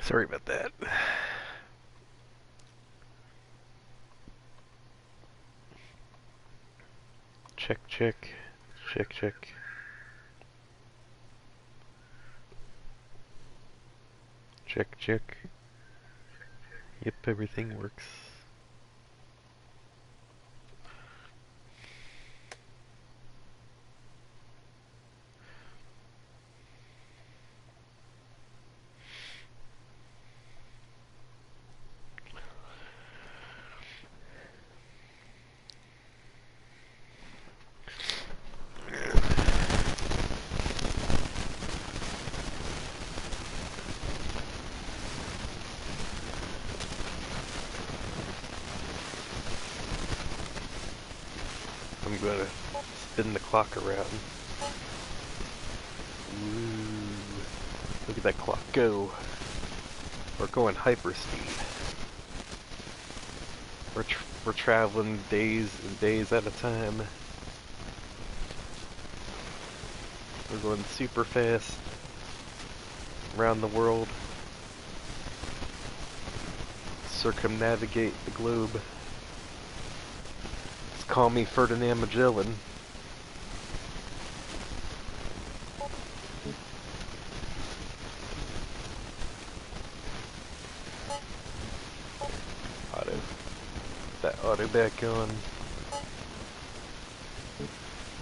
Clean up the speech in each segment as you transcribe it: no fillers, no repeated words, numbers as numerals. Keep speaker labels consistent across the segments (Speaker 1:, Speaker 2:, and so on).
Speaker 1: Sorry about that. Check, check. Check, check. Check, check. Yep, everything works. I'm gonna spin the clock around. Ooh, look at that clock go. We're going hyperspeed. We're traveling days and days at a time. We're going super fast around the world. Circumnavigate the globe. Just call me Ferdinand Magellan. Auto. That auto back on.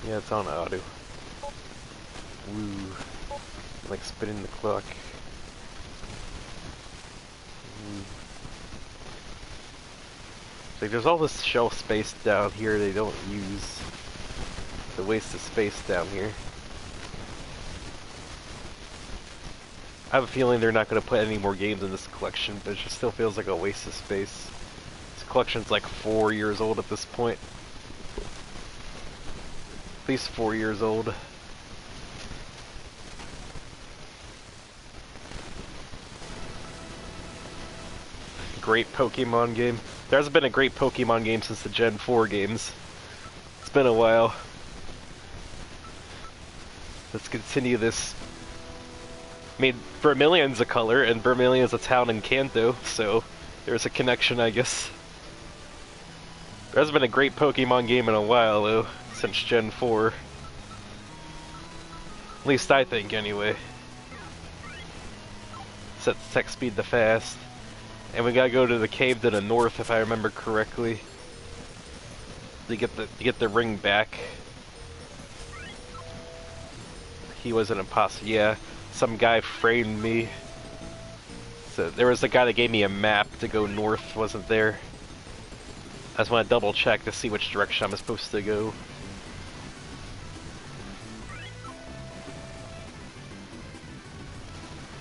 Speaker 1: Yeah, it's on auto. Woo. Like spinning the clock. Woo. Like there's all this shelf space down here they don't use. It's a waste of space down here. I have a feeling they're not going to put any more games in this collection, but it just still feels like a waste of space. This collection's like 4 years old at this point. At least 4 years old. Great Pokemon game. There hasn't been a great Pokemon game since the Gen 4 games. It's been a while. Let's continue this. I mean, Vermilion's a color, and Vermilion's a town in Kanto, so there's a connection, I guess. There hasn't been a great Pokemon game in a while, though, since Gen 4. At least I think, anyway. Sets text speed to fast. And we gotta go to the cave to the north, if I remember correctly, to get the ring back. He was an imposter. Yeah, some guy framed me. So there was a guy that gave me a map to go north. Wasn't there? I just want to double check to see which direction I'm supposed to go.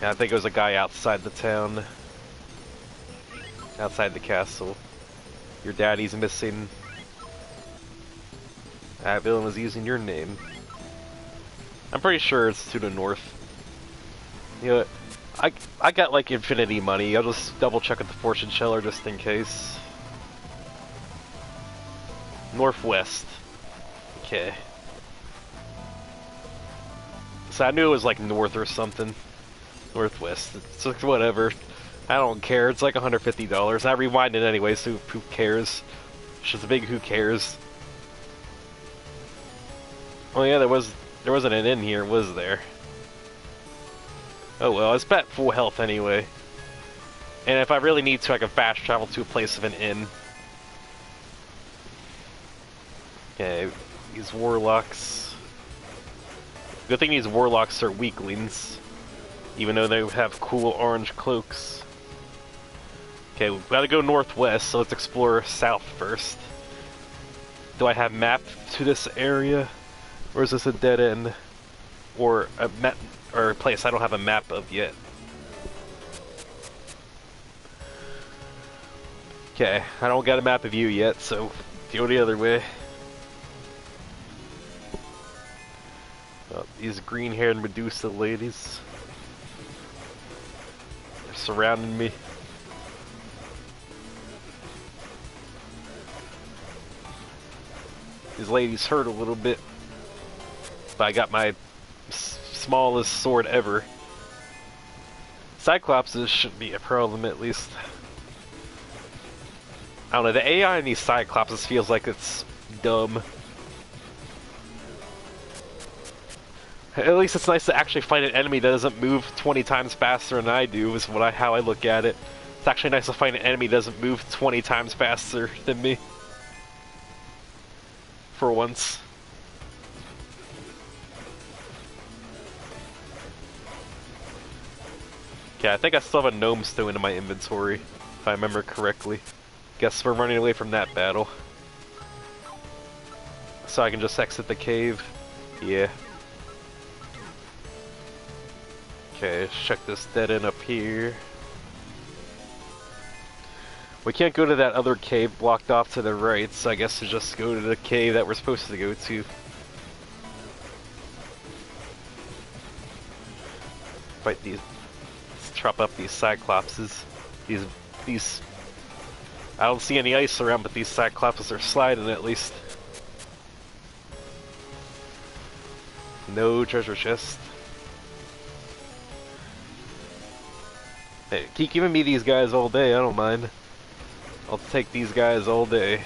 Speaker 1: Yeah, I think it was a guy outside the town. Outside the castle. Your daddy's missing. That villain was using your name. I'm pretty sure it's to the north. You know what? I got like infinity money. I'll just double check with the fortune teller just in case. Northwest. Okay. So I knew it was like north or something. Northwest. It's like whatever. I don't care, it's like $150. I rewind it anyway, so who cares? It's just a big who cares. Oh yeah, there wasn't an inn here, was there? Oh well, it's at full health anyway. And if I really need to, I can fast travel to a place of an inn. Okay, these warlocks. Good thing these warlocks are weaklings. Even though they have cool orange cloaks. Okay, we've got to go northwest, so let's explore south first. Do I have map to this area? Or is this a dead end? Or a map or a place I don't have a map of yet? Okay, I don't got a map of you yet, so go the other way. Oh, these green-haired Medusa ladies. They're surrounding me. These ladies hurt a little bit, but I got my smallest sword ever. Cyclopses shouldn't be a problem, at least. I don't know, the AI in these Cyclopses feels like it's dumb. At least it's nice to actually fight an enemy that doesn't move 20 times faster than I do, is how I look at it. It's actually nice to fight an enemy that doesn't move 20 times faster than me. For once. Okay, I think I still have a gnome stone in my inventory, if I remember correctly. Guess we're running away from that battle. So I can just exit the cave. Yeah. Okay, let's check this dead end up here. We can't go to that other cave blocked off to the right, so I guess we'll just go to the cave that we're supposed to go to. Fight these. Let's chop up these Cyclopses. These. I don't see any ice around, but these Cyclopses are sliding at least. No treasure chest. Hey, keep giving me these guys all day, I don't mind. I'll take these guys all day.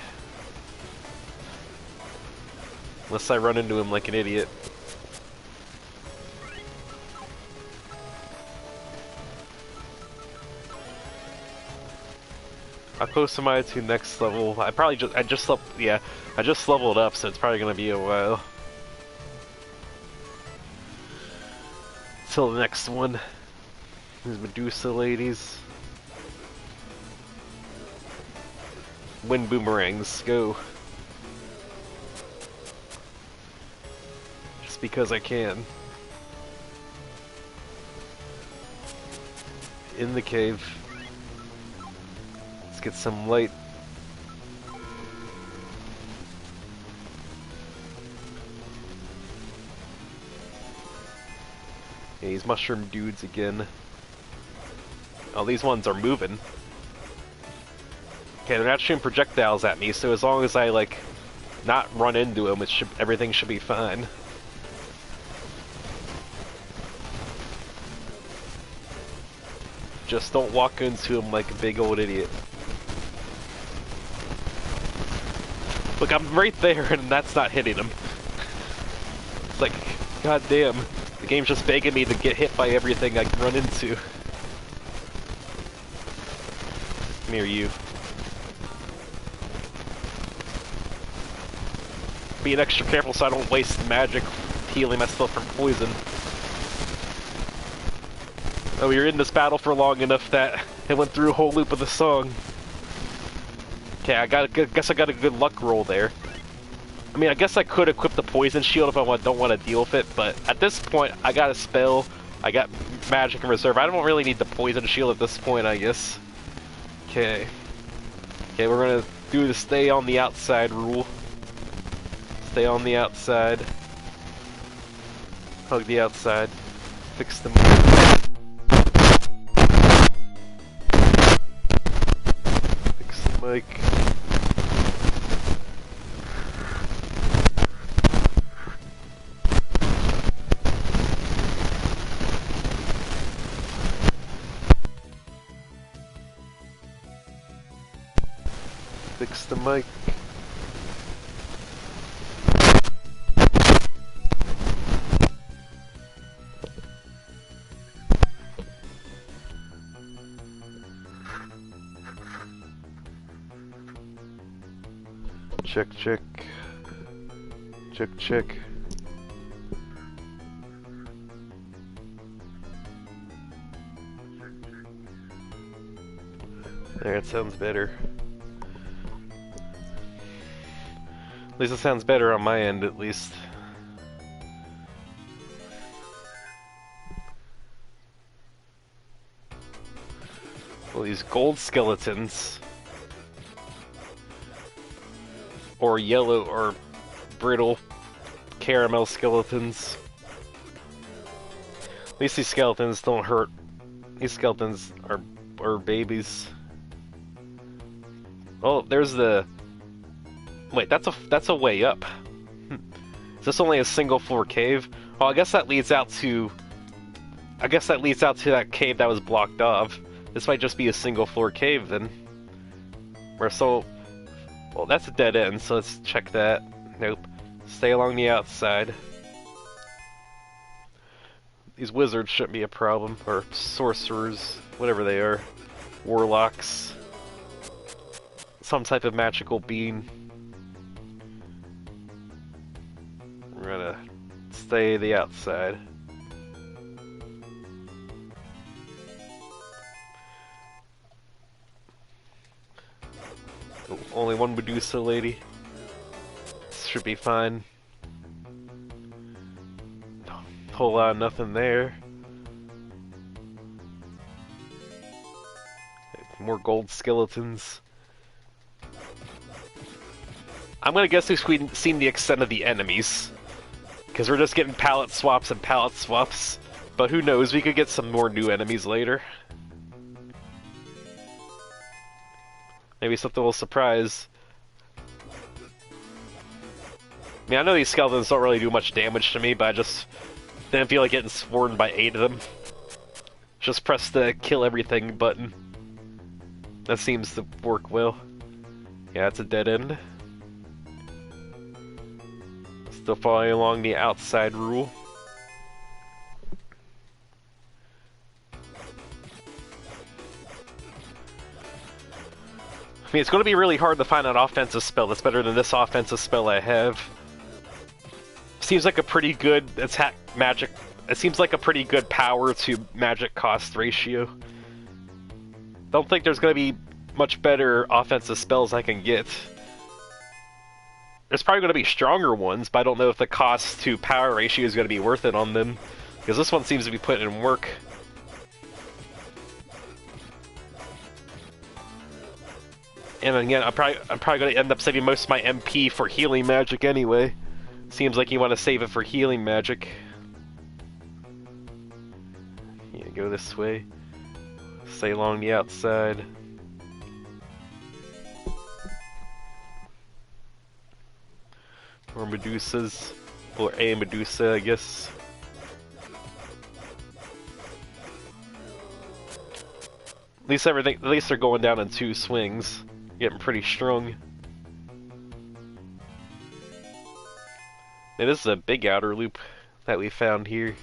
Speaker 1: Unless I run into him like an idiot. How close am I to next level? I just leveled up, so it's probably gonna be a while. Till the next one. These Medusa ladies. Wind boomerangs, go. Just because I can. In the cave. Let's get some light. Yeah, these mushroom dudes again. Oh, these ones are moving. Okay, they're not shooting projectiles at me, so as long as I, like, not run into them, everything should be fine. Just don't walk into them like a big old idiot. Look, I'm right there, and that's not hitting him. It's like, god damn. The game's just begging me to get hit by everything I can run into. Near you. Being extra careful so I don't waste magic healing myself from poison. Oh, you're in this battle for long enough that it went through a whole loop of the song. Okay, guess I got a good luck roll there. I mean, I guess I could equip the poison shield if I don't want to deal with it, but at this point, I got a spell, I got magic in reserve. I don't really need the poison shield at this point, I guess. Okay. Okay, we're gonna do the stay on the outside rule. Stay on the outside. Hug the outside. Fix the mic. Fix the mic. Fix the mic. Check, check. Check, check. There, it sounds better. At least it sounds better on my end, at least. Well, these gold skeletons. Or yellow or brittle caramel skeletons. At least these skeletons don't hurt. These skeletons are babies. Oh, there's the... Wait, that's a way up. Is this only a single floor cave? Oh, I guess that leads out to I guess that leads out to that cave that was blocked off. This might just be a single floor cave then. Well, that's a dead end, so let's check that. Nope. Stay along the outside. These wizards shouldn't be a problem, or sorcerers, whatever they are. Warlocks. Some type of magical being. We're gonna stay the outside. Only one Medusa lady. Should be fine. Whole lot of nothing there. More gold skeletons. I'm gonna guess we've seen the extent of the enemies. Because we're just getting palette swaps and palette swaps. But who knows, we could get some more new enemies later. Maybe something will surprise. I mean, I know these skeletons don't really do much damage to me, but I just didn't feel like getting swarmed by 8 of them. Just press the kill everything button. That seems to work well. Yeah, it's a dead end. Still following along the outside rule. I mean, it's going to be really hard to find an offensive spell that's better than this offensive spell I have. Seems like a pretty good attack magic. It seems like a pretty good power to magic cost ratio. Don't think there's going to be much better offensive spells I can get. There's probably going to be stronger ones, but I don't know if the cost to power ratio is going to be worth it on them. Because this one seems to be putting in work. And again, I'm probably going to end up saving most of my MP for healing magic anyway. Seems like you want to save it for healing magic. Yeah, go this way. Stay along the outside. Or Medusas. Or a Medusa, I guess. At least they're going down in 2 swings. Getting pretty strong. Man, this is a big outer loop that we found here.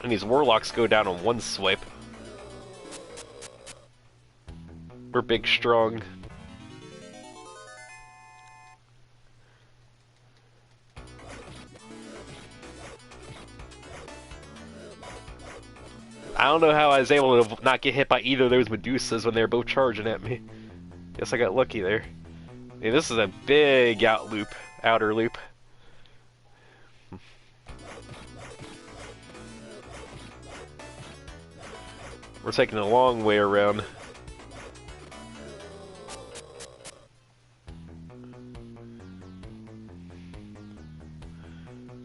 Speaker 1: And these warlocks go down on 1 swipe. We're big strong. I don't know how I was able to not get hit by either of those Medusas when they were both charging at me. Guess I got lucky there. Yeah, this is a big outer loop. We're taking a long way around.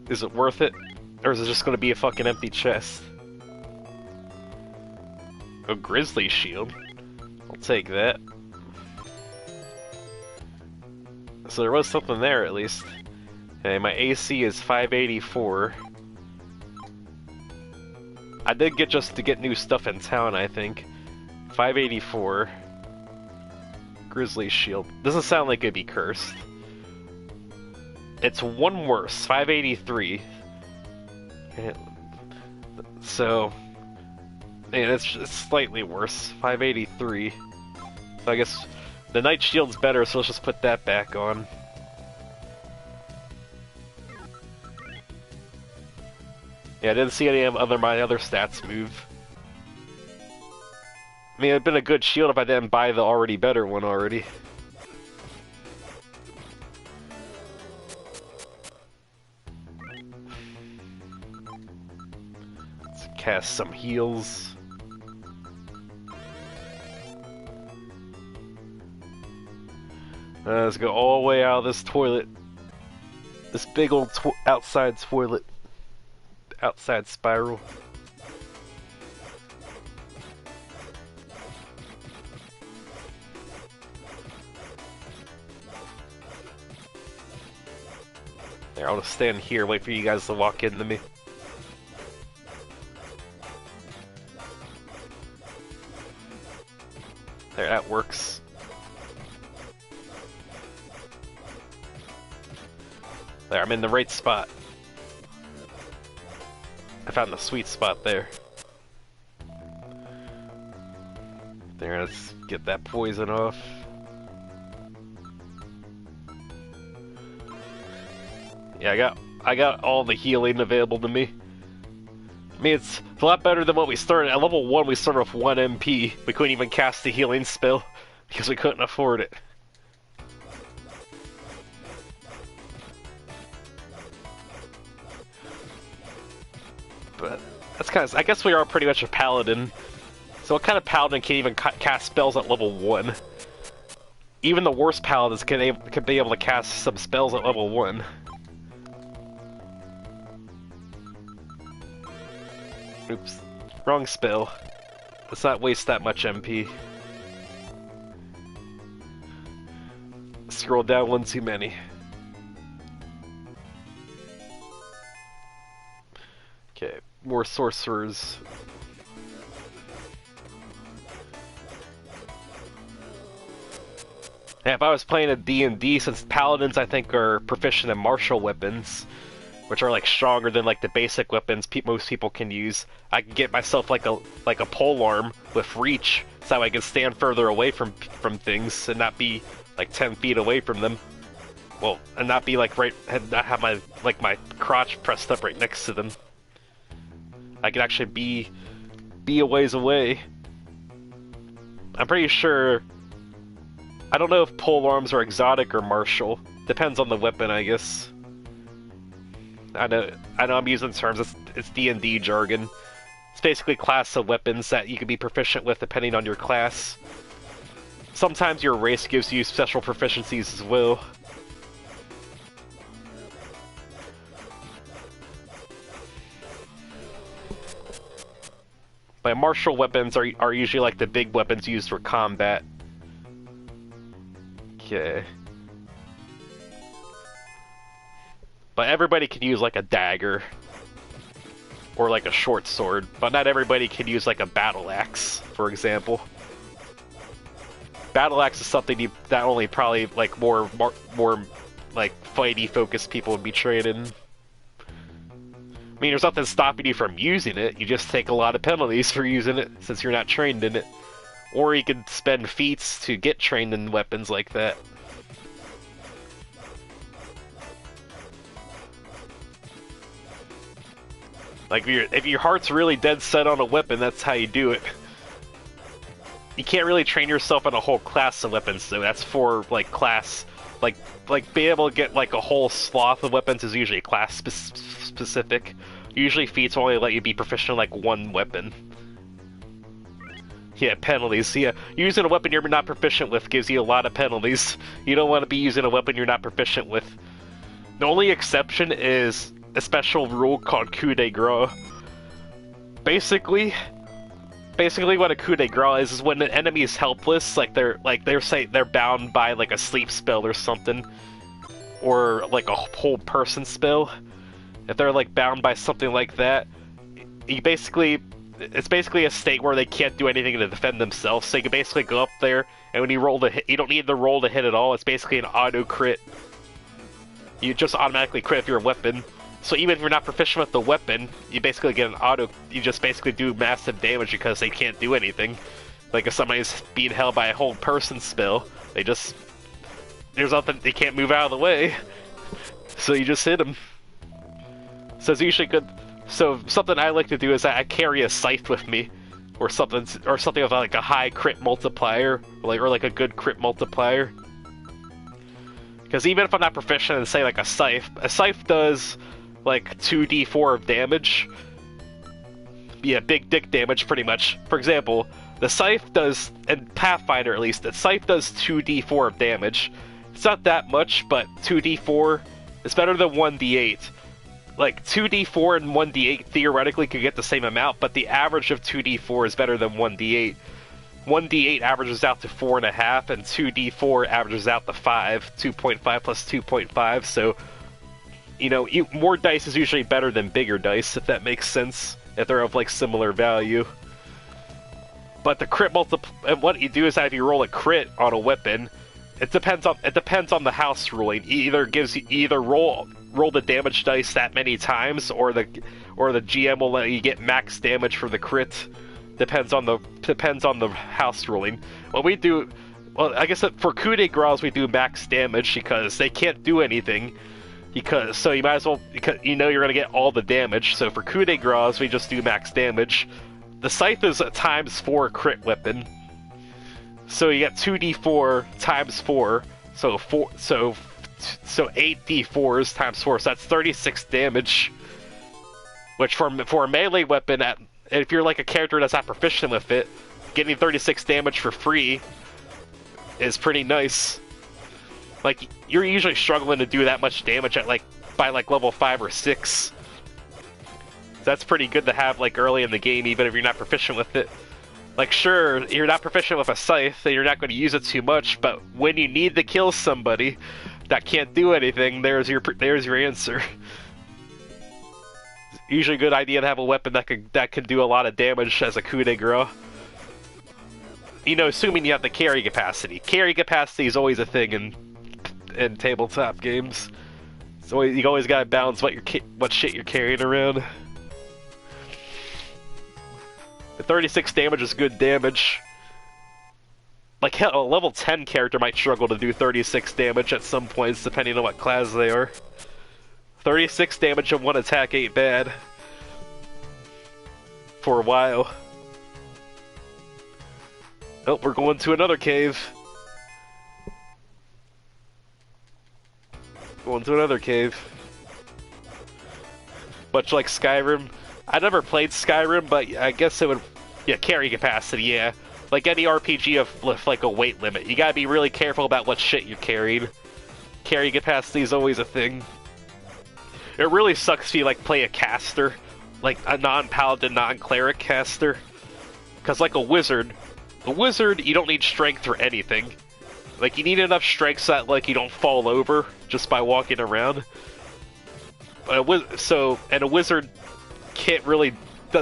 Speaker 1: Is it worth it? Or is it just going to be a fucking empty chest? A grizzly shield? I'll take that. So there was something there at least. Okay, my AC is 584. I did get just to get new stuff in town, I think. 584. Grizzly shield. Doesn't sound like it'd be cursed. It's 1 worse, 583. So, man, it's slightly worse, 583. So I guess the Night Shield's better, so let's just put that back on. Yeah, I didn't see any of my other stats move. I mean, it'd been a good shield if I didn't buy the already better one already. Let's cast some heals. Let's go all the way out of this toilet. This big old outside toilet. Outside spiral. There, I'll just stand here, wait for you guys to walk into me. There, that works. There, I'm in the right spot. I found the sweet spot there. There, let's get that poison off. Yeah, I got all the healing available to me. I mean, it's a lot better than what we started. At level 1, we started with 1 MP. We couldn't even cast the healing spell because we couldn't afford it. But that's kind of, I guess we are pretty much a paladin. So what kind of paladin can even cast spells at level 1? Even the worst paladins can be able to cast some spells at level 1. Oops. Wrong spell. Let's not waste that much MP. Scroll down one too many. Okay, more sorcerers. Yeah, if I was playing a D&D, since paladins I think are proficient in martial weapons, which are like stronger than like the basic weapons most people can use, I can get myself like a polearm with reach, so I can stand further away from things and not be like 10 feet away from them. Well, and not be like not have my crotch pressed up right next to them. I can actually be a ways away. I'm pretty sure. I don't know if polearms are exotic or martial. Depends on the weapon, I guess. I know I'm using terms, it's D&D jargon. It's basically a class of weapons that you can be proficient with depending on your class. Sometimes your race gives you special proficiencies as well. But martial weapons are usually like the big weapons used for combat. Okay. But everybody can use like a dagger or like a short sword, but not everybody can use like a battle axe, for example. Battle axe is something that only probably like more like fighty focused people would be trained in. I mean, there's nothing stopping you from using it. You just take a lot of penalties for using it since you're not trained in it. Or you can spend feats to get trained in weapons like that. Like, if your heart's really dead set on a weapon, that's how you do it. You can't really train yourself in a whole class of weapons, though. That's for, like, class... Like being able to get, like, a whole swath of weapons is usually class specific. Usually feats only let you be proficient in, like, one weapon. Yeah, penalties. Yeah, using a weapon you're not proficient with gives you a lot of penalties. You don't want to be using a weapon you're not proficient with. The only exception is a special rule called coup de grace. Basically what a coup de grace is when an enemy is helpless, they're bound by like a sleep spell or something, or like a whole person spell. If they're like bound by something like that, it's basically a state where they can't do anything to defend themselves. So you can basically go up there, and when you roll the hit, you don't need the roll to hit at all. It's basically an auto crit. You just automatically crit with your weapon. So even if you're not proficient with the weapon, you basically get an auto. You just basically do massive damage because they can't do anything. Like if somebody's being held by a whole person spell, there's nothing. They can't move out of the way. So you just hit them. So it's usually good. So something I like to do is I carry a scythe with me, or something with like a high crit multiplier, or like a good crit multiplier. Because even if I'm not proficient in, say, like a scythe does like 2d4 of damage. Yeah, big dick damage, pretty much. For example, the scythe does, in Pathfinder at least, the scythe does 2d4 of damage. It's not that much, but 2d4 is better than 1d8. Like, 2d4 and 1d8 theoretically could get the same amount, but the average of 2d4 is better than 1d8. 1d8 averages out to 4.5, and 2d4 averages out to 5. 2.5 plus 2.5, so, you know, more dice is usually better than bigger dice, if that makes sense, if they're of, like, similar value. But the crit and what you do is that if you roll a crit on a weapon, it depends on the house ruling. Either roll the damage dice that many times, or the GM will let you get max damage for the crit. Depends on the house ruling. What we do, well, I guess for coup de grace we do max damage because they can't do anything. So you might as well, because you know you're gonna get all the damage. So for coup de grace we just do max damage. The scythe is a ×4 crit weapon. So you get 2d4 times 4, so 8 d4s times 4, so that's 36 damage. Which for a melee weapon, if you're like a character that's not proficient with it, getting 36 damage for free is pretty nice. Like, you're usually struggling to do that much damage at by level 5 or 6. That's pretty good to have early in the game, even if you're not proficient with it. Sure, you're not proficient with a scythe, and you're not going to use it too much, but when you need to kill somebody that can't do anything, there's your answer. It's usually a good idea to have a weapon that can do a lot of damage as a coup de grace. You know, assuming you have the carry capacity. Carry capacity is always a thing in tabletop games. So you always gotta balance what shit you're carrying around. The 36 damage is good damage. Hell, a level 10 character might struggle to do 36 damage at some points, depending on what class they are. 36 damage in one attack ain't bad. For a while. Oh, we're going to another cave. Going to another cave. Much like Skyrim. I never played Skyrim, but I guess it would... Yeah, carry capacity, yeah. Like any RPG with a weight limit. You gotta be really careful about what shit you're carrying. Carry capacity is always a thing. It really sucks if you play a caster. Like a non-paladin, non-cleric caster. Because a wizard, you don't need strength for anything. You need enough strength so that you don't fall over just by walking around. And a wizard can't really,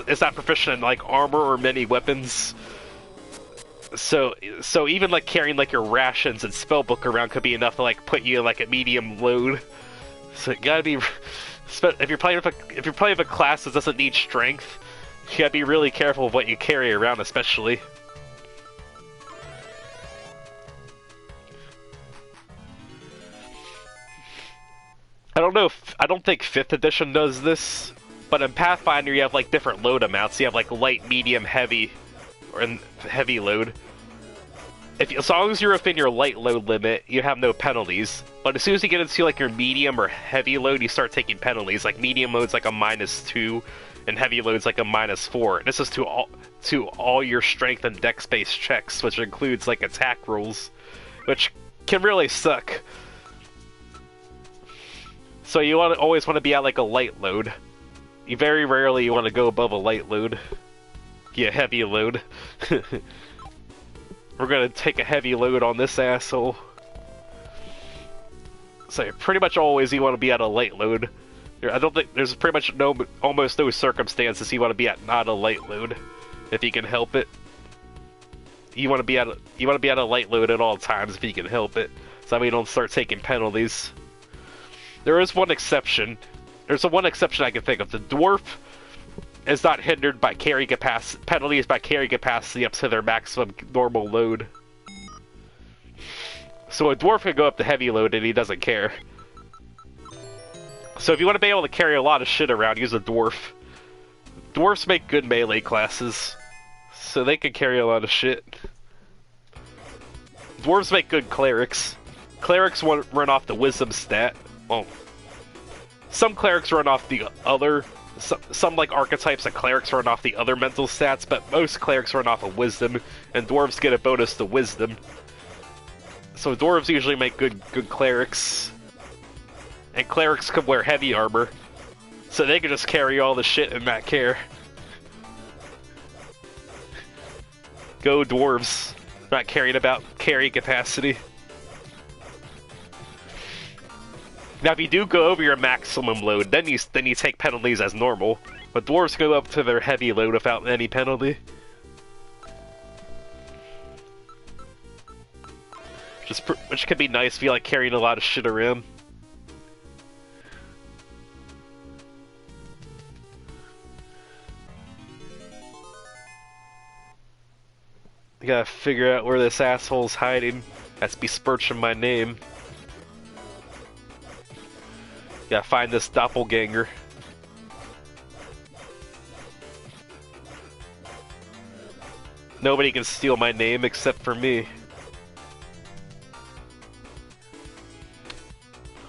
Speaker 1: is not proficient in armor or many weapons. So even carrying your rations and spellbook around could be enough to put you in a medium load. So it gotta be, if you're playing with a class that doesn't need strength, you gotta be really careful of what you carry around, especially. I don't think 5th edition does this, but in Pathfinder you have different load amounts. You have light, medium, heavy, or heavy load. As long as you're within your light load limit, you have no penalties. But as soon as you get into your medium or heavy load, you start taking penalties. Medium load's a -2, and heavy load's a -4. And this is to all your strength and dex-based checks, which includes attack rolls, which can really suck. So you always want to be at a light load. You very rarely want to go above a light load. Yeah, heavy load. We're gonna take a heavy load on this asshole. So pretty much always you want to be at a light load. I don't think there's pretty much almost no circumstances you want to be at not a light load, if you can help it. You want to be at a light load at all times if you can help it, so that we don't start taking penalties. There is one exception. There's one exception I can think of. The dwarf is not hindered by penalties by carry capacity up to their maximum normal load. So a dwarf can go up to heavy load and he doesn't care. So if you want to be able to carry a lot of shit around, use a dwarf. Dwarfs make good melee classes, so they can carry a lot of shit. Dwarves make good clerics. Clerics run off the wisdom stat. Well, some clerics run off the other... Some archetypes of clerics run off the other mental stats, but most clerics run off of wisdom, and dwarves get a bonus to wisdom. So dwarves usually make good clerics. And clerics can wear heavy armor, so they can just carry all the shit and not care. Go dwarves. Not caring about carry capacity. Now, if you do go over your maximum load, then you take penalties as normal. But dwarves go up to their heavy load without any penalty. which could be nice if you like carrying a lot of shit around. I gotta figure out where this asshole's hiding. That's besmirching my name. Gotta find this doppelganger. Nobody can steal my name except for me.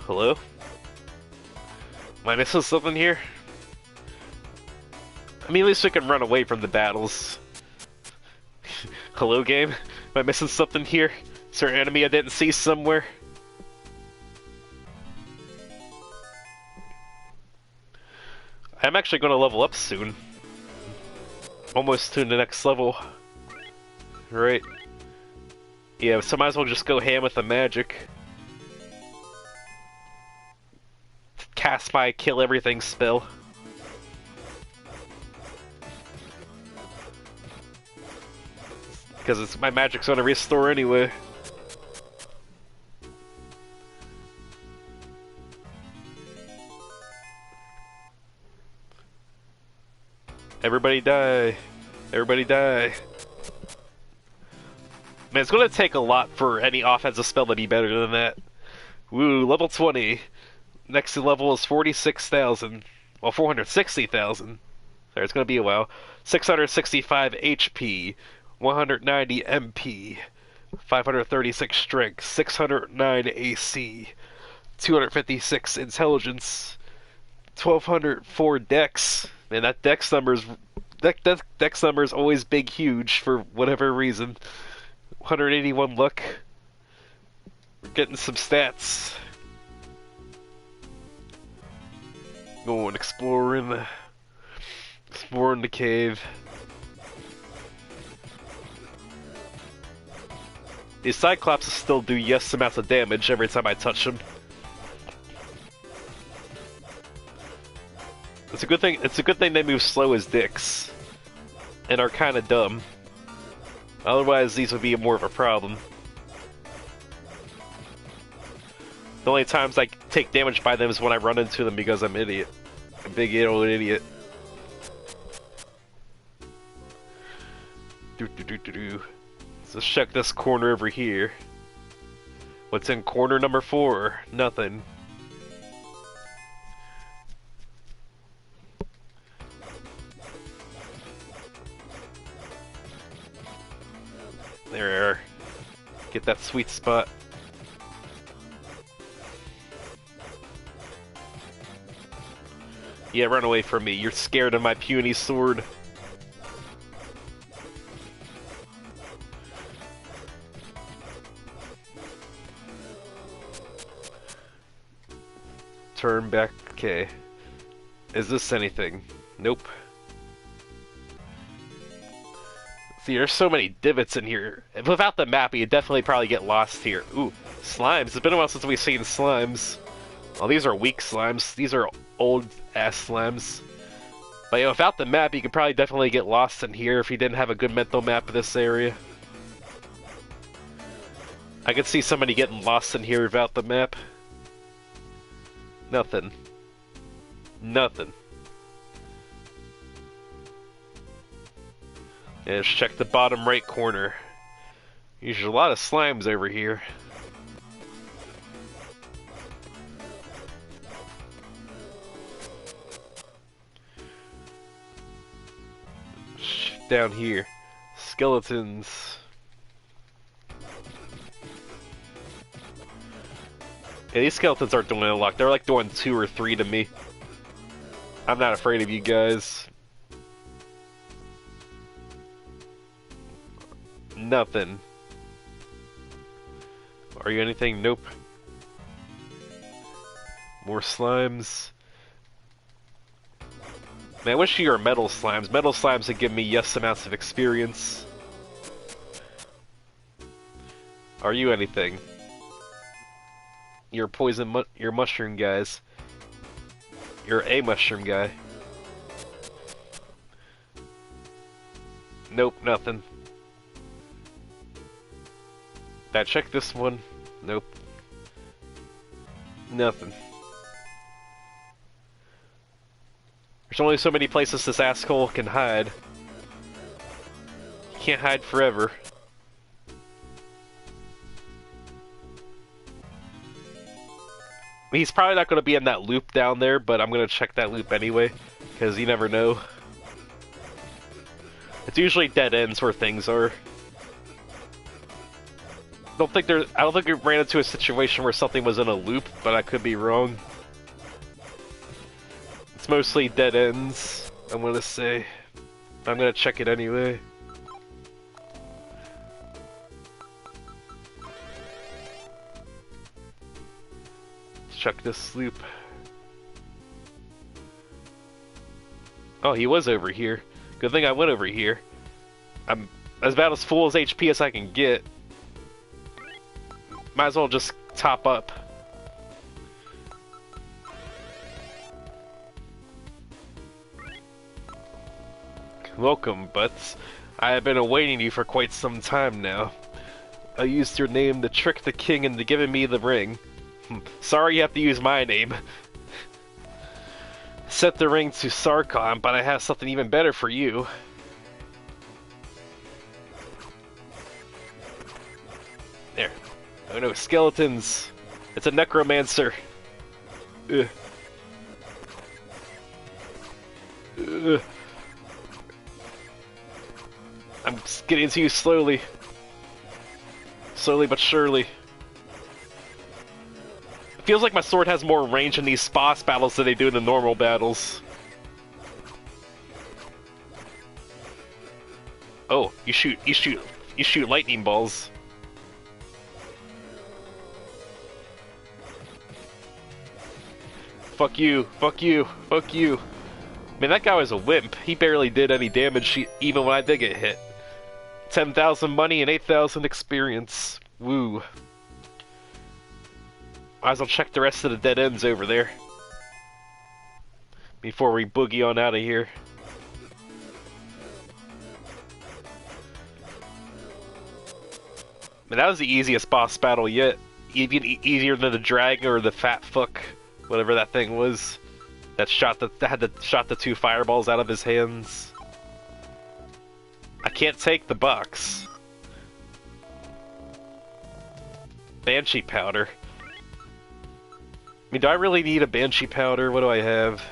Speaker 1: Hello? Am I missing something here? I mean, at least we can run away from the battles. Hello, game? Am I missing something here? Is there an enemy I didn't see somewhere? I'm actually going to level up soon. Almost to the next level. Right. Yeah, so might as well just go ham with the magic. Cast my kill everything spell. Because my magic's gonna restore anyway. Everybody die. Everybody die. Man, it's gonna take a lot for any offensive spell to be better than that. Woo, level 20. Next level is 46,000. Well, 460,000. Sorry, it's gonna be a while. 665 HP. 190 MP, 536 strength, 609 AC, 256 intelligence, 1204 dex. Man, that dex number is always big, huge for whatever reason. 181 luck. We're getting some stats. Going exploring the cave. These Cyclopses still do yes amounts of damage every time I touch them. It's a good thing they move slow as dicks. And are kinda dumb. Otherwise these would be more of a problem. The only times I take damage by them is when I run into them because I'm an idiot. A big old idiot. Let's check this corner over here. What's in corner number 4? Nothing. There. Get that sweet spot. Yeah, run away from me. You're scared of my puny sword. Turn back. Okay. Is this anything? Nope. See, there's so many divots in here. Without the map, you'd definitely probably get lost here. Ooh, slimes. It's been a while since we've seen slimes. Oh, these are weak slimes. These are old-ass slimes. But yeah, without the map, you could probably definitely get lost in here if you didn't have a good mental map of this area. I could see somebody getting lost in here without the map. Nothing. Nothing. Yeah, let's check the bottom right corner. There's a lot of slimes over here. Down here. Skeletons. Yeah, these skeletons aren't doing a lot. They're like doing 2 or 3 to me. I'm not afraid of you guys. Nothing. Are you anything? Nope. More slimes. Man, I wish you were metal slimes. Metal slimes would give me yes amounts of experience. Are you anything? You're poison. You're mushroom guys. You're a mushroom guy. Nope, nothing. Now check this one. Nope. Nothing. There's only so many places this asshole can hide. He can't hide forever. He's probably not going to be in that loop down there, but I'm going to check that loop anyway, because you never know. It's usually dead ends where things are. I don't think we ran into a situation where something was in a loop, but I could be wrong. It's mostly dead ends, I'm going to say. I'm going to check it anyway. Check this loop. Oh, he was over here. Good thing I went over here. I'm about as full as HP as I can get. Might as well just top up. Welcome, Butts. I have been awaiting you for quite some time now. I used your name to trick the king into giving me the ring. Sorry you have to use my name. Set the ring to Sarkon, but I have something even better for you. There. Oh no, skeletons. It's a necromancer. Ugh. Ugh. I'm just getting to you slowly. Slowly but surely. It feels like my sword has more range in these boss battles than they do in the normal battles. Oh, you shoot lightning balls. Fuck you, fuck you, fuck you. Man, that guy was a wimp. He barely did any damage even when I did get hit. 10,000 money and 8,000 experience. Woo. Might as well check the rest of the dead ends over there before we boogie on out of here. Man, that was the easiest boss battle yet. Even easier than the dragon or the fat fuck, whatever that thing was. That shot the two fireballs out of his hands. I can't take the box. Banshee powder. I mean, do I really need a Banshee powder? What do I have?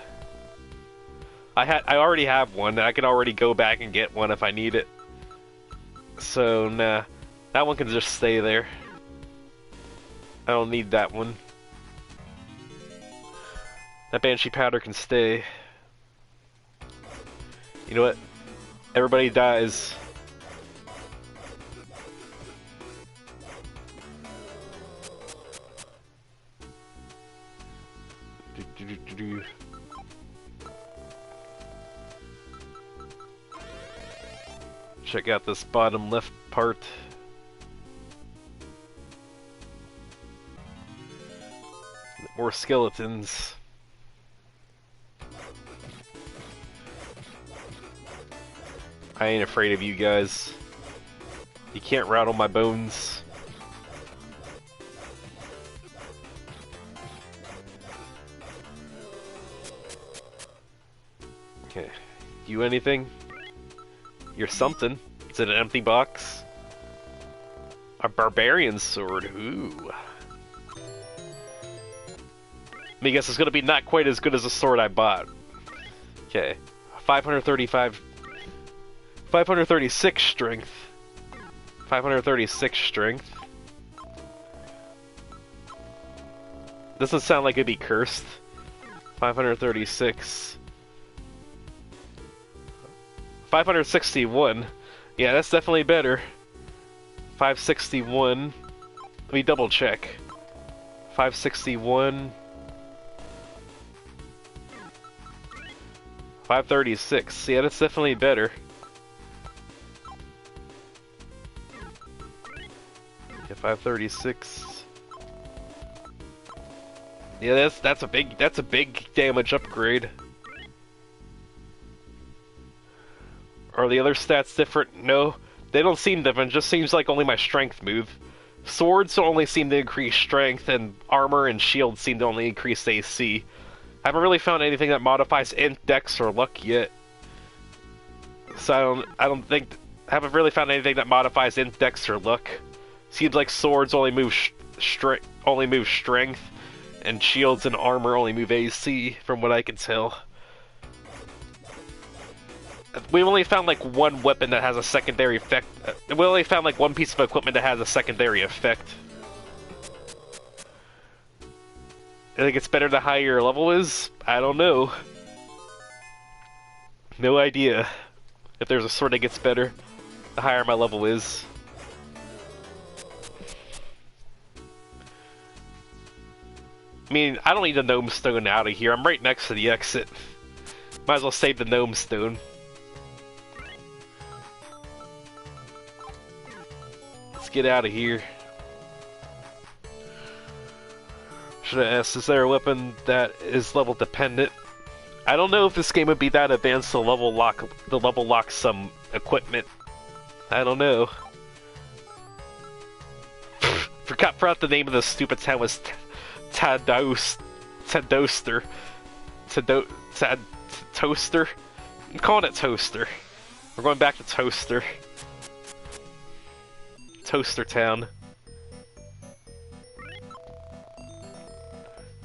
Speaker 1: I already have one, and I can already go back and get one if I need it. So, nah. That one can just stay there. I don't need that one. That Banshee powder can stay. You know what? Everybody dies. Check out this bottom left part. More skeletons. I ain't afraid of you guys. You can't rattle my bones. Okay. You anything? You're something. Is it an empty box? A barbarian sword. Ooh. I guess it's gonna be not quite as good as the sword I bought. Okay. 536 strength. 536 strength. Doesn't sound like it'd be cursed. 536. 561. Yeah, that's definitely better. 561. Let me double check. 561. 536. Yeah, that's definitely better. Yeah, 536. Yeah, that's a big damage upgrade. Are the other stats different? No, they don't seem different. It just seems like only my strength move. Swords only seem to increase strength, and armor and shields seem to only increase AC. I haven't really found anything that modifies int, dex, or luck yet. So I haven't really found anything that modifies int, dex, or luck. Seems like swords only move strength, and shields and armor only move AC, from what I can tell. We only found like one weapon that has a secondary effect. We only found like one piece of equipment that has a secondary effect. I think it's better the higher your level is? I don't know. No idea if there's a sword that gets better the higher my level is. I mean, I don't need a gnome stone out of here. I'm right next to the exit. Might as well save the gnome stone. Let's get out of here. Should I ask, is there a weapon that is level dependent? I don't know if this game would be that advanced to level lock some equipment. I don't know. Forgot the name of the stupid town was Toaster. I'm calling it Toaster. We're going back to Toaster. Toaster Town.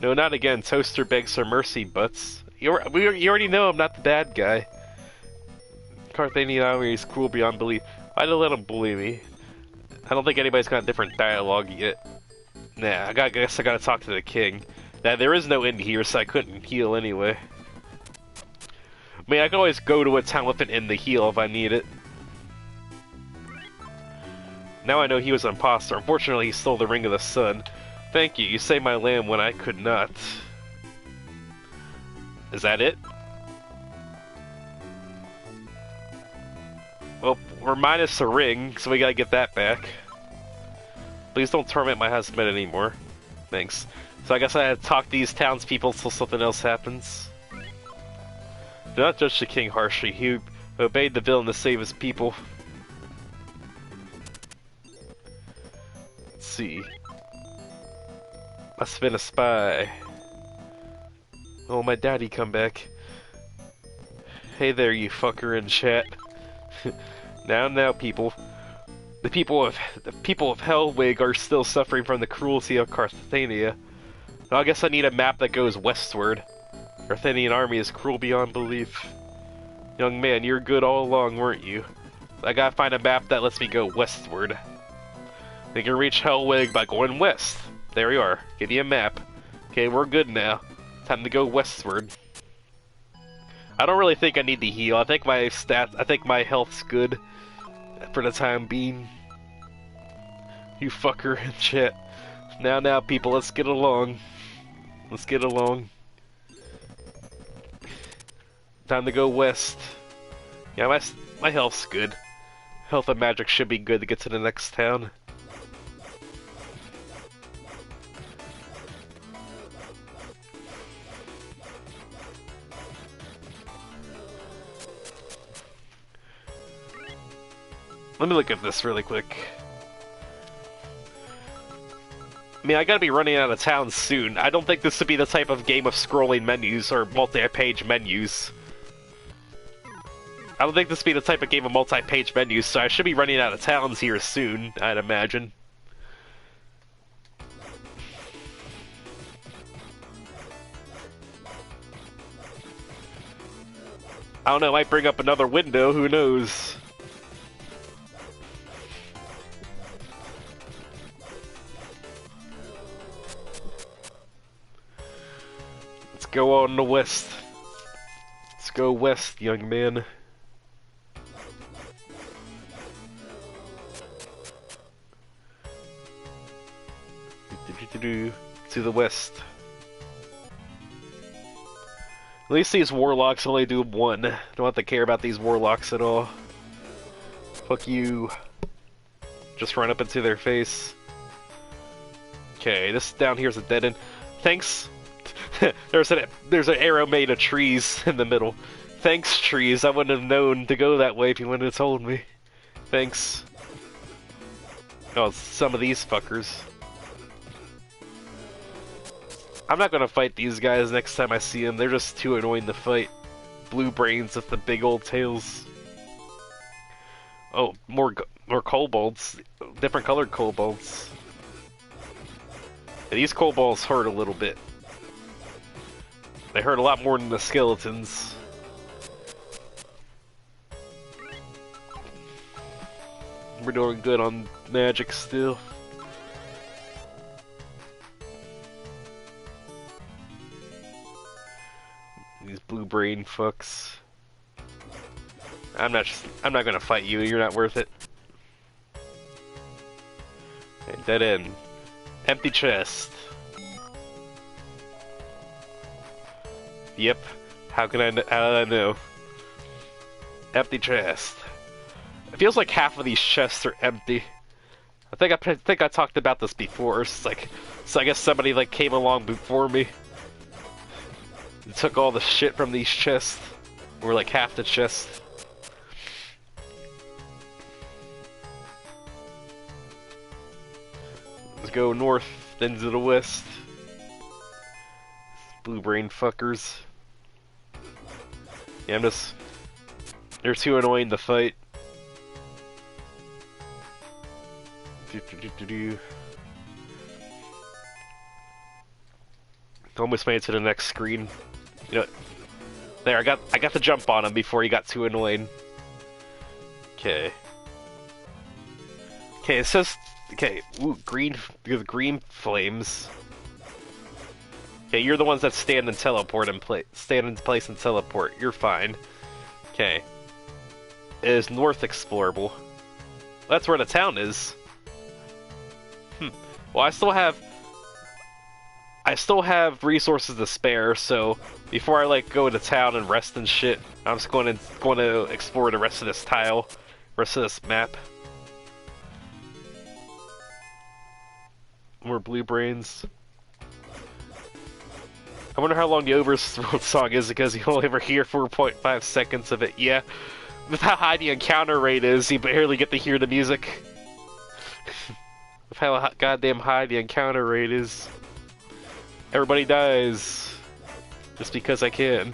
Speaker 1: No, not again. Toaster begs for mercy, butts. You already know I'm not the bad guy. Carthaginian army is cruel beyond belief. I'd let him bully me. I don't think anybody's got a different dialogue yet. Nah, I guess I gotta talk to the king. Nah, there is no end here, so I couldn't heal anyway. I mean, I can always go to a town with an end to heal if I need it. Now I know he was an imposter. Unfortunately, he stole the Ring of the Sun. Thank you, you saved my lamb when I could not. Is that it? Well, we're minus a ring, so we gotta get that back. Please don't torment my husband anymore. Thanks. So I guess I had to talk to these townspeople till something else happens. Do not judge the king harshly. He obeyed the villain to save his people. Let's see. Must have been a spy. Oh, my daddy come back. Hey there, you fucker in chat. Now, people. The people of Hellwig are still suffering from the cruelty of Carthagina. I guess I need a map that goes westward. Carthaginian army is cruel beyond belief. Young man, you're good all along, weren't you? I gotta find a map that lets me go westward. We can reach Hellwig by going west. There we are. Give you a map. Okay, we're good now. Time to go westward. I don't really think I need to heal. I think my health's good for the time being. You fucker in chat. Now, people, let's get along. Let's get along. Time to go west. Yeah, my health's good. Health and magic should be good to get to the next town. Let me look at this really quick. I mean, I gotta be running out of town soon. I don't think this would be the type of game of scrolling menus or multi-page menus. I don't think this would be the type of game of multi-page menus, so I should be running out of towns here soon, I'd imagine. I don't know, it might bring up another window, who knows? Let's go on the west. Let's go west, young man. To the west. At least these warlocks only do one. Don't have to care about these warlocks at all. Fuck you. Just run up into their face. Okay, this down here's a dead end. Thanks. there's an arrow made of trees in the middle. Thanks, trees. I wouldn't have known to go that way if you wouldn't have told me. Thanks. Oh, some of these fuckers. I'm not gonna fight these guys next time I see them. They're just too annoying to fight. Blue brains with the big old tails. Oh, more kobolds. Different colored kobolds. Yeah, these kobolds hurt a little bit. They hurt a lot more than the skeletons. We're doing good on magic still. These blue brain fucks. I'm not gonna fight you, you're not worth it. Okay, dead end. Empty chest. Yep. How did I know? Empty chest. It feels like half of these chests are empty. I think I talked about this before. It's like, so I guess somebody like came along before me and took all the shit from these chests, or like half the chest. Let's go north, then to the west. Blue brain fuckers. Yeah, they're too annoying to fight. Almost made it to the next screen. You know, there, I got the jump on him before he got too annoying. Okay. Okay, it says, okay, ooh, green flames. Okay, you're the ones that stand and teleport and stand in place and teleport. You're fine. Okay. Is north explorable? That's where the town is. Well, I still have resources to spare, so before I like go to town and rest and shit, I'm just going to explore the rest of this rest of this map. More blue brains. I wonder how long the Overworld song is, because you only ever hear 4.5 seconds of it. Yeah, with how high the encounter rate is, you barely get to hear the music. With how goddamn high the encounter rate is. Everybody dies. Just because I can.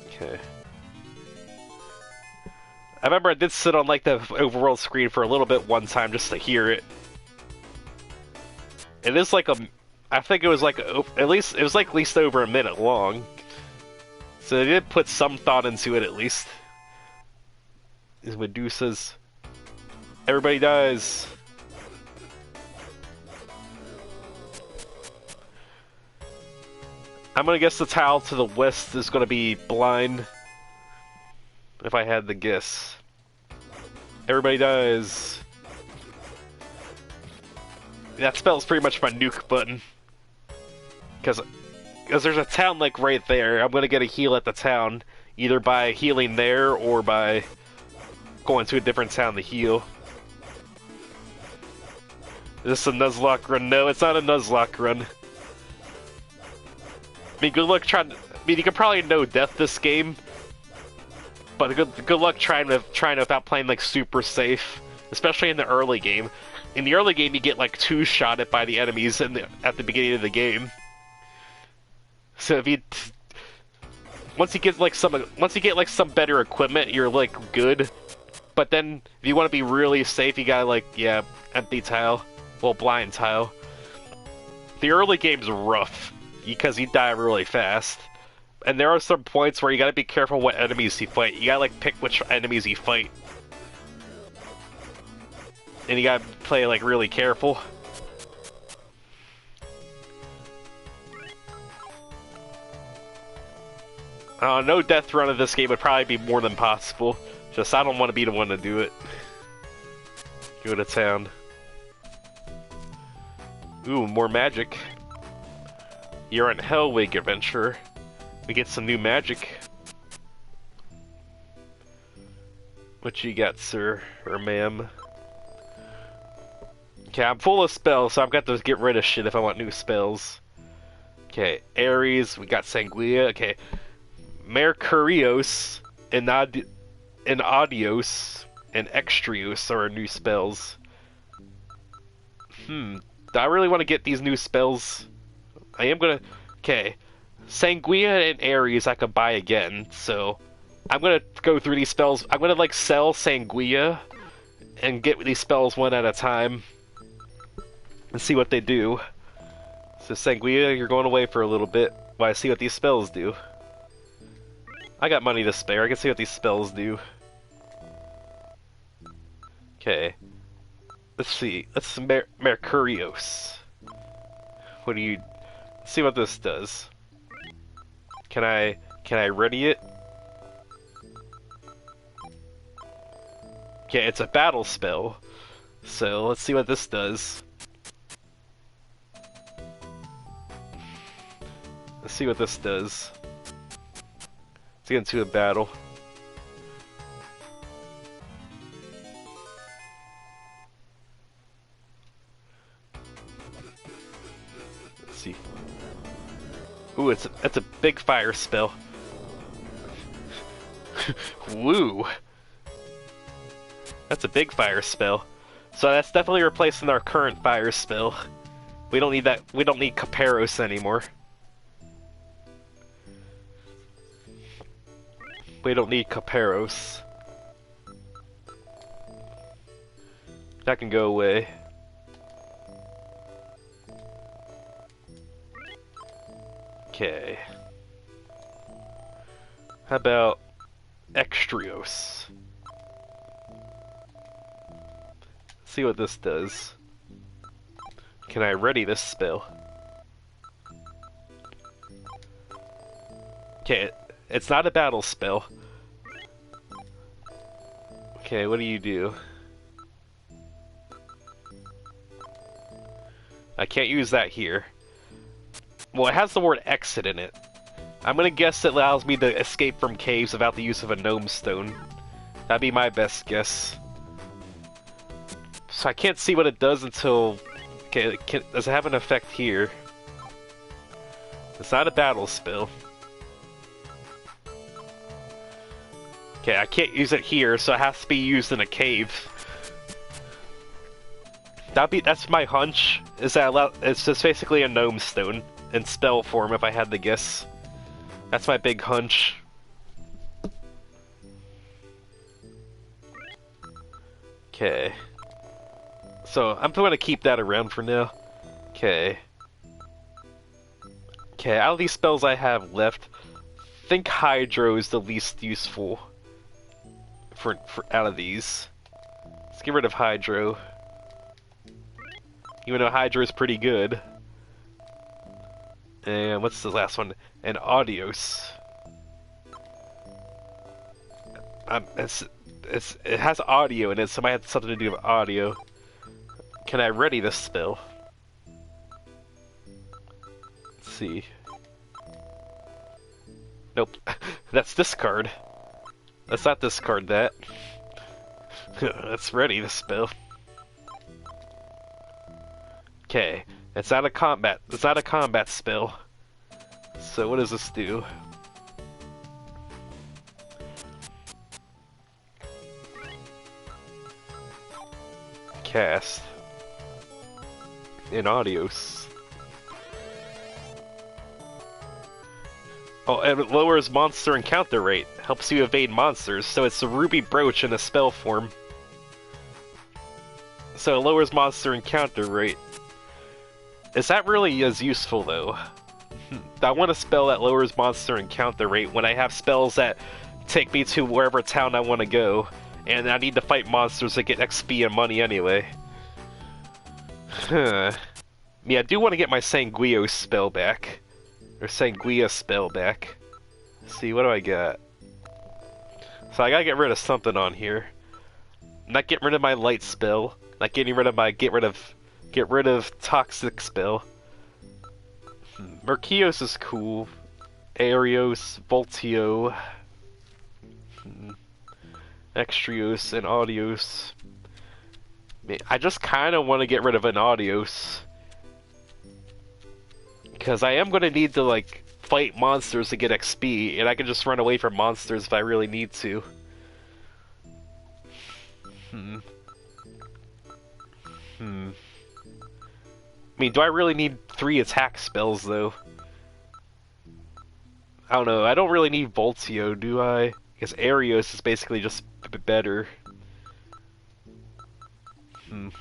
Speaker 1: Okay. I remember I did sit on like the overworld screen for a little bit one time just to hear it. It is like I think it was like at least over a minute long. So they did put some thought into it at least. These Medusas. Everybody dies. I'm gonna guess the tile to the west is gonna be blind. If I had to guess. Everybody dies. That spells pretty much my nuke button. Because there's a town like right there. I'm gonna get a heal at the town. Either by healing there or by going to a different town to heal. Is this a Nuzlocke run? No, it's not a Nuzlocke run. I mean, good luck trying to... I mean, you can probably no death this game. But good luck trying without playing like super safe. Especially in the early game. In the early game, you get like two-shotted by the enemies at the beginning of the game. So if you... Once you get like some better equipment, you're like good. But then if you want to be really safe, you gotta like, yeah, empty tile. Well, blind tile. The early game's rough because you die really fast. And there are some points where you gotta be careful what enemies you fight. You gotta like pick which enemies you fight. And you gotta play like really careful. No death run of this game would probably be more than possible. Just I don't want to be the one to do it. Go to town. Ooh, more magic. You're on Hellwig Adventure. We get some new magic. What you got, sir? Or ma'am? Okay, I'm full of spells, so I've got to get rid of shit if I want new spells. Okay, Ares, we got Sanguia. Okay, Mercurios and Adios and Extrios are our new spells. Do I really want to get these new spells? I am gonna... Okay, Sanguia and Ares I could buy again, so... I'm gonna go through these spells. I'm gonna, like, sell Sanguia and get these spells one at a time and see what they do. So Sanguia, you're going away for a little bit while I see what these spells do. I got money to spare, I can see what these spells do. Okay. Let's see. Let's Mercurios. What do you... Let's see what this does. Can I ready it? Okay, it's a battle spell. So let's see what this does. Let's see what this does. Let's get into a battle. Let's see. Ooh, it's a big fire spell. Woo! That's a big fire spell. So that's definitely replacing our current fire spell. We don't need that. We don't need Caperos anymore. We don't need Caperos. That can go away. Okay. How about Extrios? See what this does. Can I ready this spell? Okay, it's not a battle spell. Okay, what do you do? I can't use that here. Well, it has the word exit in it. I'm gonna guess it allows me to escape from caves without the use of a gnome stone. That'd be my best guess. So I can't see what it does until... Okay, does it have an effect here? It's not a battle spell. Okay, I can't use it here, so it has to be used in a cave. That's my hunch, is that it's just basically a gnome stone in spell form, if I had to guess. That's my big hunch. Okay. So, I'm going to keep that around for now. Okay. Okay, out of these spells I have left, I think Hydro is the least useful for out of these. Let's get rid of Hydro. Even though Hydro is pretty good. And what's the last one? And Adios. It has audio in it, so it might have something to do with audio. Can I ready this spell? Let's see. Nope. That's discard. Let's not discard that. Let's ready this spell. Okay. It's not a combat spell. So what does this do? Cast. In Adios. Oh, and it lowers monster encounter rate. Helps you evade monsters, so it's a ruby brooch in a spell form. So it lowers monster encounter rate. Is that really as useful, though? I want a spell that lowers monster encounter rate when I have spells that take me to wherever town I want to go, and I need to fight monsters that get XP and money anyway. Huh. Yeah, I do want to get my Sanguio spell back. Or Sanguia spell back. Let's see, what do I got? So I gotta get rid of something on here. Not getting rid of my light spell. Not getting rid of my get rid of toxic spell. Merkios is cool. Arios, Voltio, Extrios, and Audios. I just kind of want to get rid of an Audios. Because I am going to need to, like, fight monsters to get XP, and I can just run away from monsters if I really need to. I mean, do I really need 3 attack spells, though? I don't know, I don't really need Voltio, do I? Because Arios is basically just better. And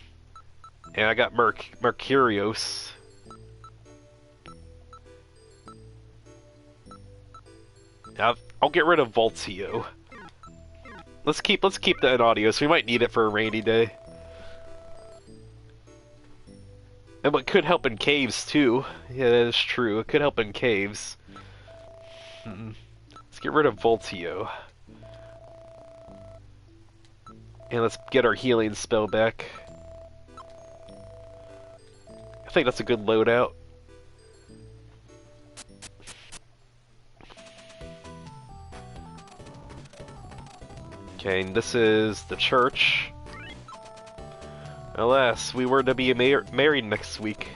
Speaker 1: I got Mercurios. I'll get rid of Voltio. Let's keep that in audio, so we might need it for a rainy day. And it could help in caves too. Yeah, that is true. It could help in caves. Let's get rid of Voltio. And let's get our healing spell back. I think that's a good loadout. Okay, and this is the church. Alas, we were to be married next week.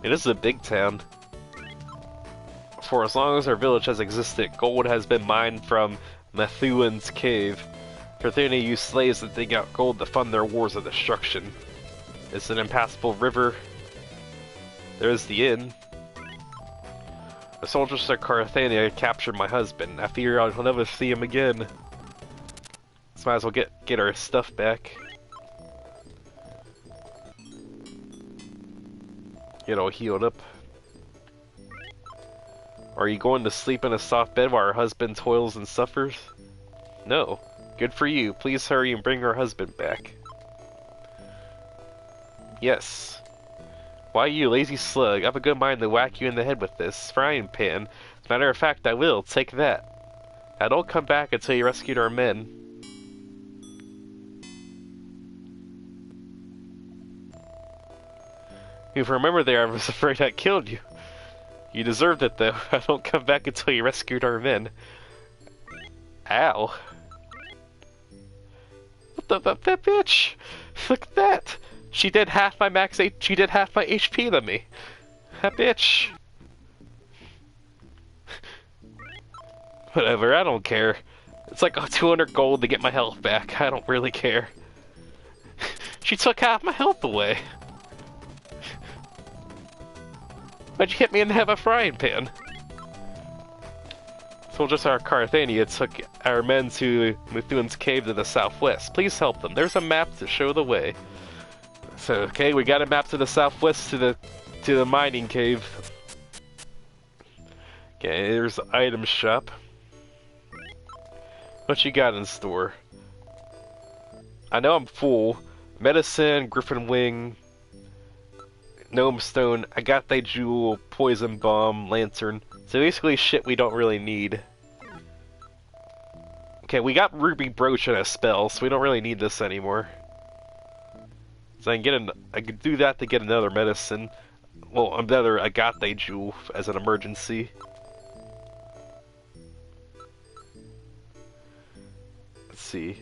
Speaker 1: It is a big town. For as long as our village has existed, gold has been mined from Methuen's cave. Carthenia used slaves to dig out gold to fund their wars of destruction. It's an impassable river. There's the inn. The soldiers of Carthenia captured my husband. I fear I'll never see him again. So might as well get our stuff back. Get all healed up. Are you going to sleep in a soft bed while our husband toils and suffers? No. Good for you. Please hurry and bring our husband back. Yes. Why, you lazy slug, I have a good mind to whack you in the head with this frying pan. As a matter of fact, I will. Take that. Now don't come back until you rescued our men. If you remember there, I was afraid I killed you. You deserved it, though. I don't come back until you rescued our men. Ow. What that bitch? Look at that! She did half my she did half my HP than me. That bitch. Whatever, I don't care. It's like 200 gold to get my health back. I don't really care. She took half my health away. Why'd you hit me in the head with a frying pan? Soldiers of Carthenia took our men to Methuen's cave to the southwest. Please help them. There's a map to show the way. So, okay, we got a map to the southwest to the mining cave. Okay, there's the item shop. What you got in store? I know I'm full. Medicine, Griffin Wing, Gnome Stone, Agate Jewel, Poison Bomb, Lantern. So basically shit we don't really need. Okay, we got Ruby Brooch and a spell, so we don't really need this anymore. So I can do that to get another medicine. Well, another Agate Jewel as an emergency. Let's see.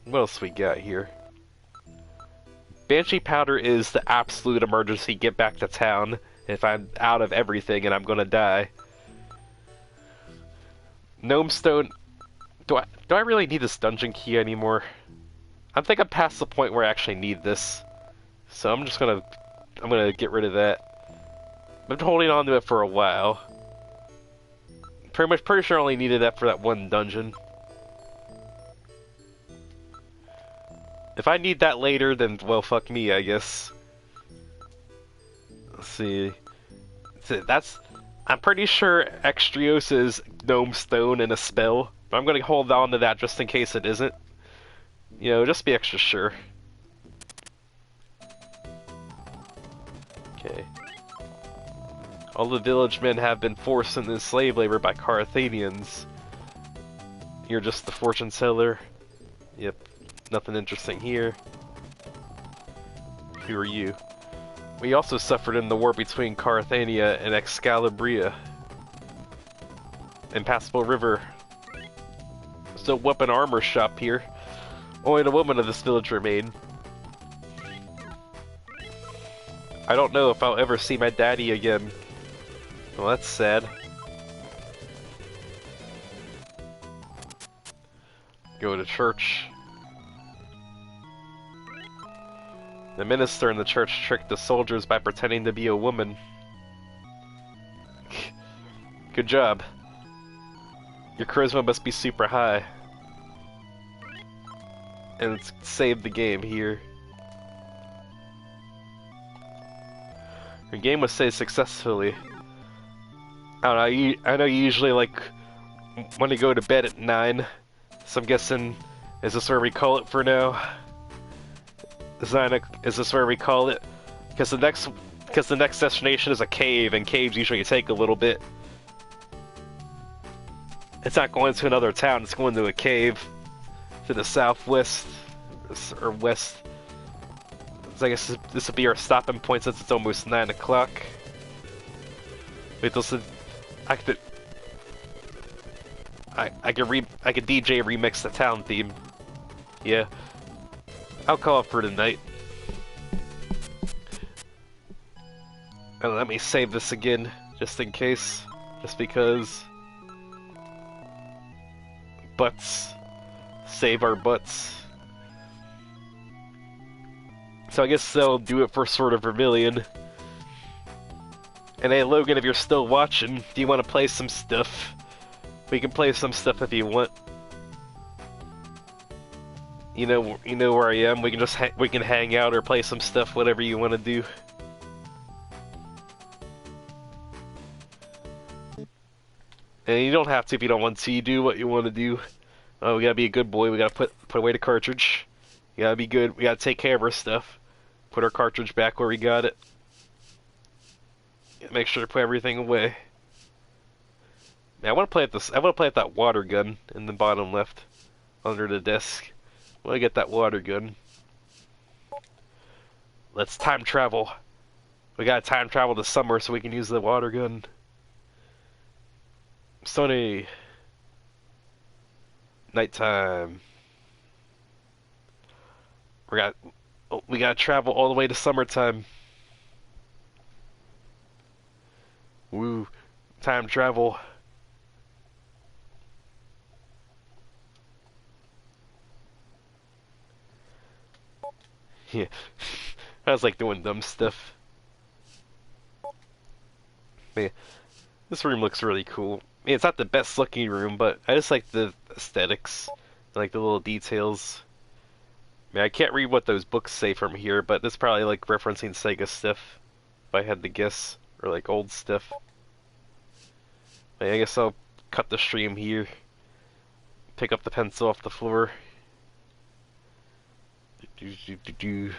Speaker 1: What else we got here? Banshee Powder is the absolute emergency. Get back to town if I'm out of everything and I'm gonna die. Gnome Stone. Do I really need this dungeon key anymore? I think I'm past the point where I actually need this. So I'm gonna get rid of that. I've been holding on to it for a while. Pretty sure I only needed that for that one dungeon. If I need that later, then, well, fuck me, I guess. Let's see. I'm pretty sure Extrios is Gnome Stone and a spell, but I'm gonna hold on to that just in case it isn't. You know, just be extra sure. Okay. All the village men have been forced into slave labor by Carthenians. You're just the fortune teller. Yep. Nothing interesting here. Who are you? We also suffered in the war between Carthenia and Excalibria. Impassable River. There's no weapon armor shop here. Only the women of this village remain. I don't know if I'll ever see my daddy again. Well, that's sad. Go to church. The minister in the church tricked the soldiers by pretending to be a woman. Good job. Your charisma must be super high. And it's saved the game here. Your game was saved successfully. I don't know, I know you usually like want to go to bed at 9, so I'm guessing, is this where we call it for now? Is this where we call it? Because the next destination is a cave, and caves usually take a little bit. It's not going to another town, it's going to a cave to the southwest or west. So I guess this would be our stopping point since it's almost 9 o'clock. Wait, listen, I could DJ remix the town theme. Yeah. I'll call it for tonight. And let me save this again, just in case. Just because. Butts. Save our butts. So I guess they'll do it for sort of Vermilion. And hey Logan, if you're still watching, do you want to play some stuff? We can play some stuff if you want. You know where I am. We can just we can hang out or play some stuff, whatever you want to do. And you don't have to if you don't want to. You do what you want to do. Oh, we gotta be a good boy. We gotta put away the cartridge. We gotta be good. We gotta take care of our stuff. Put our cartridge back where we got it. Make sure to put everything away. Man, I want to play at this. I want to play at that water gun in the bottom left, under the desk. I want to get that water gun. Let's time travel. We gotta time travel this summer so we can use the water gun. Sunny. Nighttime. We gotta travel all the way to summertime. Woo. Time travel. Yeah. I was like doing dumb stuff. Man, this room looks really cool. I mean, it's not the best looking room, but I just like the aesthetics. I like the little details. I mean, I can't read what those books say from here, but it's probably like referencing Sega stuff, if I had to guess, or like old stuff. I guess I'll cut the stream here. Pick up the pencil off the floor. Do, do, do, do.